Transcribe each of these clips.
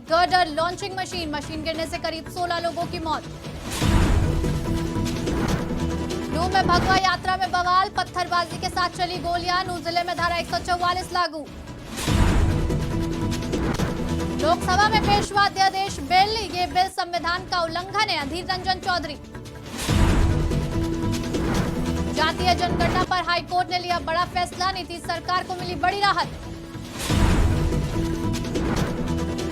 Girder launching machine गिरने से करीब 16 लोगों की मौत। नूह में भगवा यात्रा में बवाल, पत्थरबाजी के साथ चली गोलियां। नूह जिले में धारा 144 लागू। लोकसभा में पेश हुआ अध्यादेश बिल, ये बिल संविधान का उल्लंघन है, अधीर रंजन चौधरी। जातीय जनगणना पर हाईकोर्ट ने लिया बड़ा फैसला, नीतीश सरकार को मिली बड़ी राहत।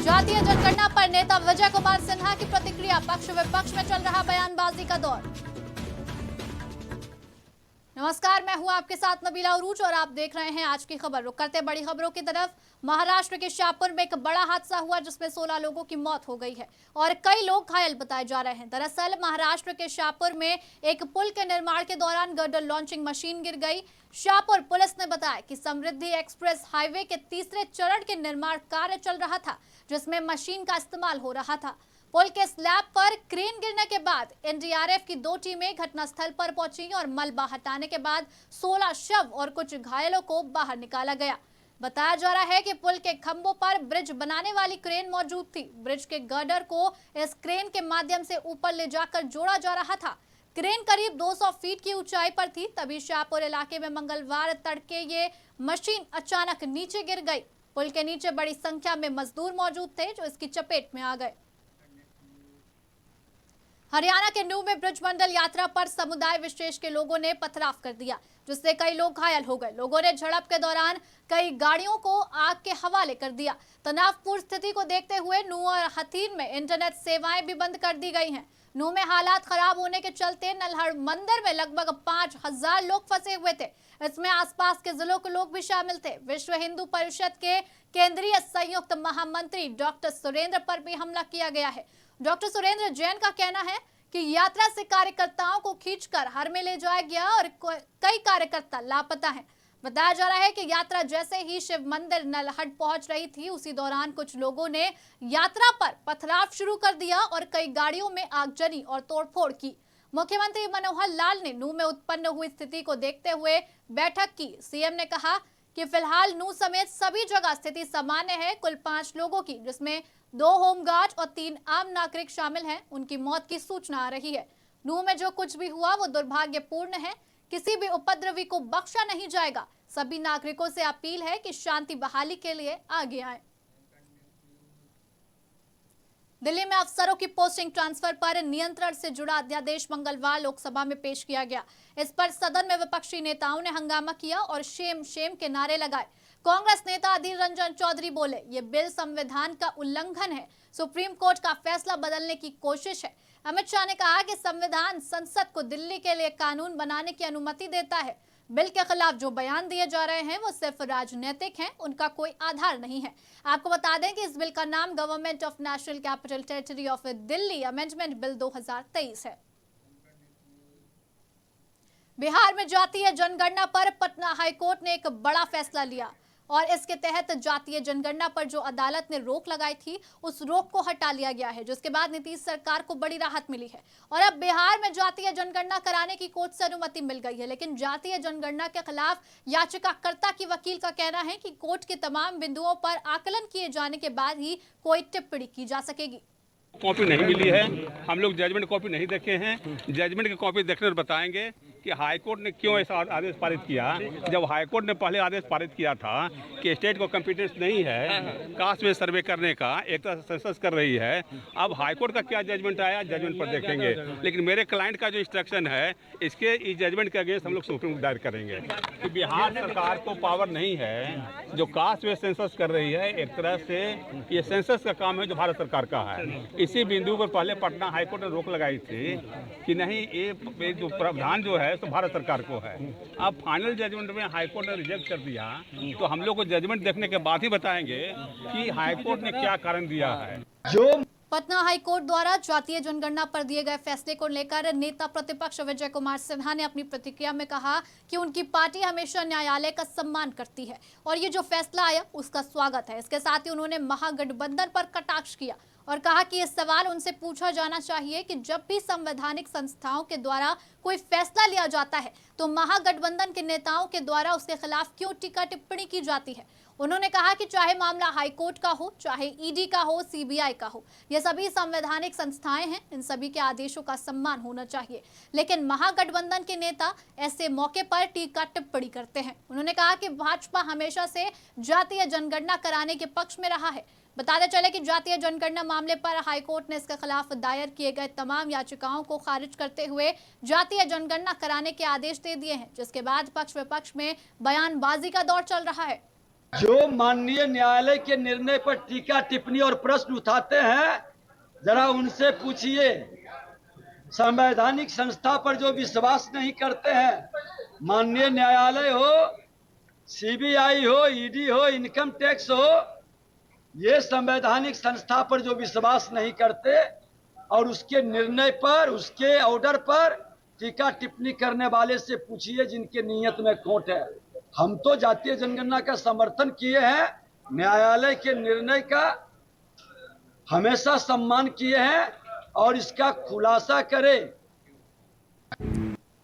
जातीय जनगणना पर नेता विजय कुमार सिन्हा की प्रतिक्रिया, पक्ष विपक्ष में चल रहा बयानबाजी का दौर। नमस्कार, मैं हूं आपके साथ नबीला उरूज और आप देख रहे हैं आज की खबर। रुक करते बड़ी खबरों की तरफ। महाराष्ट्र के शाहपुर में एक बड़ा हादसा हुआ जिसमें 16 लोगों की मौत हो गई है और कई लोग घायल बताए जा रहे हैं। दरअसल महाराष्ट्र के शाहपुर में एक पुल के निर्माण के दौरान गर्डर लॉन्चिंग मशीन गिर गई। शाहपुर पुलिस ने बताया कि समृद्धि एक्सप्रेस हाईवे के तीसरे चरण के निर्माण कार्य चल रहा था, जिसमें मशीन का इस्तेमाल हो रहा था। पुल के स्लैब पर क्रेन गिरने के बाद एनडीआरएफ की 2 टीमें घटनास्थल पर पहुंची और मलबा हटाने के बाद 16 शव और कुछ घायलों को बाहर निकाला गया। बताया जा रहा है कि पुल के खंभों पर ब्रिज बनाने वाली क्रेन मौजूद थी। ब्रिज के गर्डर को इस क्रेन के माध्यम से ऊपर ले जाकर जोड़ा जा रहा था। क्रेन करीब 200 फीट की ऊंचाई पर थी, तभी शाहपुर इलाके में मंगलवार तड़के ये मशीन अचानक नीचे गिर गई। पुल के नीचे बड़ी संख्या में मजदूर मौजूद थे जो इसकी चपेट में आ गए। हरियाणा के नूह में ब्रज मंडल यात्रा पर समुदाय विशेष के लोगों ने पथराव कर दिया, जिससे कई लोग घायल हो गए। लोगों ने झड़प के दौरान कई गाड़ियों को आग के हवाले कर दिया। तनावपूर्ण स्थिति को देखते हुए नूह और हथीन में इंटरनेट सेवाएं भी बंद कर दी गई हैं। नूह में हालात खराब होने के चलते नल्हड़ मंदिर में लगभग 5000 लोग फंसे हुए थे। इसमें आसपास के जिलों के लोग भी शामिल थे। विश्व हिंदू परिषद के केंद्रीय संयुक्त महामंत्री डॉक्टर सुरेंद्र पर भी हमला किया गया है। डॉक्टर सुरेंद्र जैन का कहना है कि यात्रा से कार्यकर्ताओं को खींचकर हर में ले जाया गया और कई कार्यकर्ता लापता हैं। बताया जा रहा है कि यात्रा जैसे ही शिव मंदिर नलहट पहुंच रही थी, उसी दौरान कुछ लोगों ने यात्रा पर पथराव शुरू कर दिया और कई गाड़ियों में आगजनी और तोड़फोड़ की। मुख्यमंत्री मनोहर लाल ने नूह में उत्पन्न हुई स्थिति को देखते हुए बैठक की। सीएम ने कहा कि फिलहाल नूह समेत सभी जगह स्थिति सामान्य है। कुल 5 लोगों की, जिसमें 2 होमगार्ड और 3 आम नागरिक शामिल हैं, उनकी मौत की सूचना आ रही है। नूह में जो कुछ भी हुआ वो दुर्भाग्यपूर्ण है, किसी भी उपद्रवी को बख्शा नहीं जाएगा। सभी नागरिकों से अपील है कि शांति बहाली के लिए आगे आएं। दिल्ली में अफसरों की पोस्टिंग ट्रांसफर पर नियंत्रण से जुड़ा अध्यादेश मंगलवार लोकसभा में पेश किया गया। इस पर सदन में विपक्षी नेताओं ने हंगामा किया और शेम शेम के नारे लगाए। कांग्रेस नेता अधीर रंजन चौधरी बोले, ये बिल संविधान का उल्लंघन है, सुप्रीम कोर्ट का फैसला बदलने की कोशिश है। अमित शाह ने कहा कि संविधान संसद को दिल्ली के लिए कानून बनाने की अनुमति देता है। बिल के खिलाफ जो बयान दिए जा रहे हैं वो सिर्फ राजनीतिक हैं, उनका कोई आधार नहीं है। आपको बता दें कि इस बिल का नाम government of national capital territory of Delhi amendment bill 2023 है। बिहार में जातीय जनगणना पर पटना हाईकोर्ट ने एक बड़ा फैसला लिया और इसके तहत जातीय जनगणना पर जो अदालत ने रोक लगाई थी, उस रोक को हटा लिया गया है, जिसके बाद नीतीश सरकार को बड़ी राहत मिली है और अब बिहार में जातीय जनगणना कराने की कोर्ट से अनुमति मिल गई है। लेकिन जातीय जनगणना के खिलाफ याचिकाकर्ता की वकील का कहना है कि कोर्ट के तमाम बिंदुओं पर आकलन किए जाने के बाद ही कोई टिप्पणी की जा सकेगी। कॉपी नहीं मिली है, हम लोग जजमेंट कॉपी नहीं देखे हैं। जजमेंट की कॉपी देखने और बताएंगे कि हाईकोर्ट ने क्यों ऐसा आदेश पारित किया। जब हाईकोर्ट ने पहले आदेश पारित किया था कि स्टेट को कॉम्पिटेंस नहीं है कास्ट में सर्वे करने का, एक तरह से सेंसस कर रही है। अब हाईकोर्ट का क्या जजमेंट आया, जजमेंट पर देखेंगे। लेकिन मेरे क्लाइंट का जो इंस्ट्रक्शन है, इसके इस जजमेंट के अगेंस्ट हम लोग सुप्रीम कोर्ट दायर करेंगे कि बिहार सरकार को पावर नहीं है जो कास्ट में सेंसस कर रही है। एक तरह से ये सेंसस का काम है जो भारत सरकार का है। इसी बिंदु पर पहले पटना हाईकोर्ट ने रोक लगाई थी कि नहीं, ये जो प्रावधान जो है तो भारत सरकार को है। अब फाइनल जजमेंट में हाईकोर्ट ने रिजेक्ट कर दिया, तो हम लोग को जजमेंट देखने के बाद ही बताएंगे कि हाईकोर्ट ने क्या कारण दिया है। जो पटना हाईकोर्ट द्वारा जातीय जनगणना पर दिए गए फैसले को लेकर नेता प्रतिपक्ष विजय कुमार सिन्हा ने अपनी प्रतिक्रिया में कहा कि उनकी पार्टी हमेशा न्यायालय का सम्मान करती है और ये जो फैसला आया उसका स्वागत है। इसके साथ ही उन्होंने महागठबंधन पर कटाक्ष किया और कहा कि यह सवाल उनसे पूछा जाना चाहिए कि जब भी संवैधानिक संस्थाओं के द्वारा कोई फैसला लिया जाता है तो महागठबंधन के नेताओं के द्वारा उसके खिलाफ क्यों टीका टिप्पणी की जाती है। उन्होंने कहा कि चाहे मामला हाईकोर्ट का हो, चाहे ईडी का हो, सीबीआई का हो, ये सभी संवैधानिक संस्थाएं हैं, इन सभी के आदेशों का सम्मान होना चाहिए। लेकिन महागठबंधन के नेता ऐसे मौके पर टीका टिप्पणी करते हैं। उन्होंने कहा कि भाजपा हमेशा से जातीय जनगणना कराने के पक्ष में रहा है। बताते चले कि जातीय जनगणना मामले पर हाईकोर्ट ने इसके खिलाफ दायर किए गए तमाम याचिकाओं को खारिज करते हुए जातीय जनगणना कराने के आदेश दे दिए हैं, जिसके बाद पक्ष विपक्ष में बयानबाजी का दौर चल रहा है। जो माननीय न्यायालय के निर्णय पर टीका टिप्पणी और प्रश्न उठाते हैं, जरा उनसे पूछिए। संवैधानिक संस्था पर जो विश्वास नहीं करते हैं, माननीय न्यायालय हो, सीबीआई हो, ईडी हो, इनकम टैक्स हो, ये संवैधानिक संस्था पर जो विश्वास नहीं करते और उसके निर्णय पर, उसके ऑर्डर पर टीका टिप्पणी करने वाले से पूछिए जिनके नीयत में खोट है। हम तो जातीय जनगणना का समर्थन किए हैं, न्यायालय के निर्णय का हमेशा सम्मान किए हैं और इसका खुलासा करें।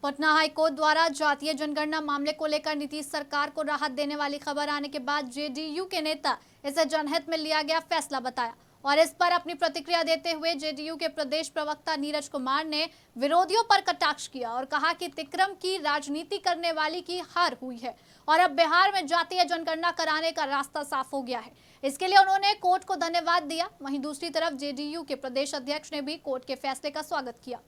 पटना हाईकोर्ट द्वारा जातीय जनगणना मामले को लेकर नीतीश सरकार को राहत देने वाली खबर आने के बाद जेडीयू के नेता इसे जनहित में लिया गया फैसला बताया और इस पर अपनी प्रतिक्रिया देते हुए जेडीयू के प्रदेश प्रवक्ता नीरज कुमार ने विरोधियों पर कटाक्ष किया और कहा कि तिक्रम की राजनीति करने वाली की हार हुई है और अब बिहार में जातीय जनगणना कराने का रास्ता साफ हो गया है। इसके लिए उन्होंने कोर्ट को धन्यवाद दिया। वहीं दूसरी तरफ जेडीयू के प्रदेश अध्यक्ष ने भी कोर्ट के फैसले का स्वागत किया।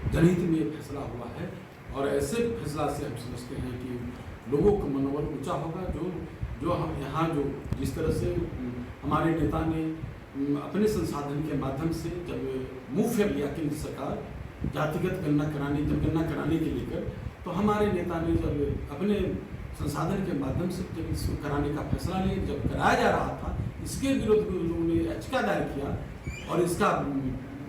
जनहित में फैसला हुआ है और ऐसे फैसला से हम समझते हैं कि लोगों का मनोबल ऊंचा होगा। जो हम यहाँ जो जिस तरह से हमारे नेता ने अपने संसाधन के माध्यम से जब मुँह फेर लिया केंद्र सरकार जातिगत जनगणना कराने के लेकर, तो हमारे नेता ने जब अपने संसाधन के माध्यम से जब इसको कराने का फैसला लिया, जब कराया जा रहा था, इसके विरोध में उन्होंने याचिका दायर किया और इसका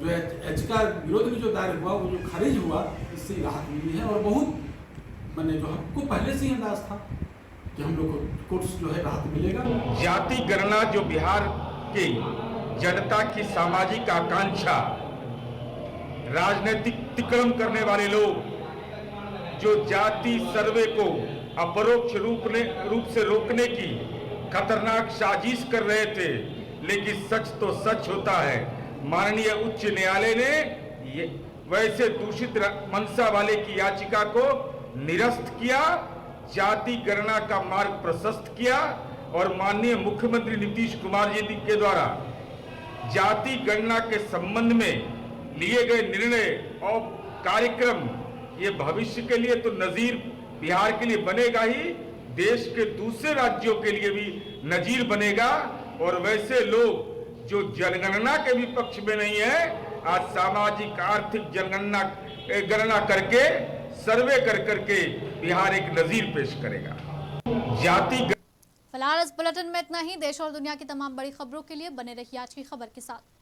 जो याचिका विरोध में जो दायर हुआ वो जो खारिज हुआ, इससे राहत मिली है। और बहुत मैंने जो हमको पहले से ही अंदाज था कि हम लोग को कोर्ट जो है राहत मिलेगा। जाति गणना जो बिहार के जनता की सामाजिक आकांक्षा, राजनीतिक तिक्रम करने वाले लोग जो जाति सर्वे को अपरोक्ष रूप से रोकने की खतरनाक साजिश कर रहे थे, लेकिन सच तो सच होता है। माननीय उच्च न्यायालय ने वैसे दूषित मंशा वाले की याचिका को निरस्त किया, जाति गणना का मार्ग प्रशस्त किया और माननीय मुख्यमंत्री नीतीश कुमार जी के द्वारा जाति गणना के संबंध में लिए गए निर्णय और कार्यक्रम ये भविष्य के लिए तो नजीर बिहार के लिए बनेगा ही, देश के दूसरे राज्यों के लिए भी नजीर बनेगा। और वैसे लोग जो जनगणना के भी पक्ष में नहीं है, आज सामाजिक आर्थिक गणना करके सर्वे करके बिहार एक नजीर पेश करेगा। जाति फिलहाल इस बुलेटिन में इतना ही। देश और दुनिया की तमाम बड़ी खबरों के लिए बने रहिए आज की खबर के साथ।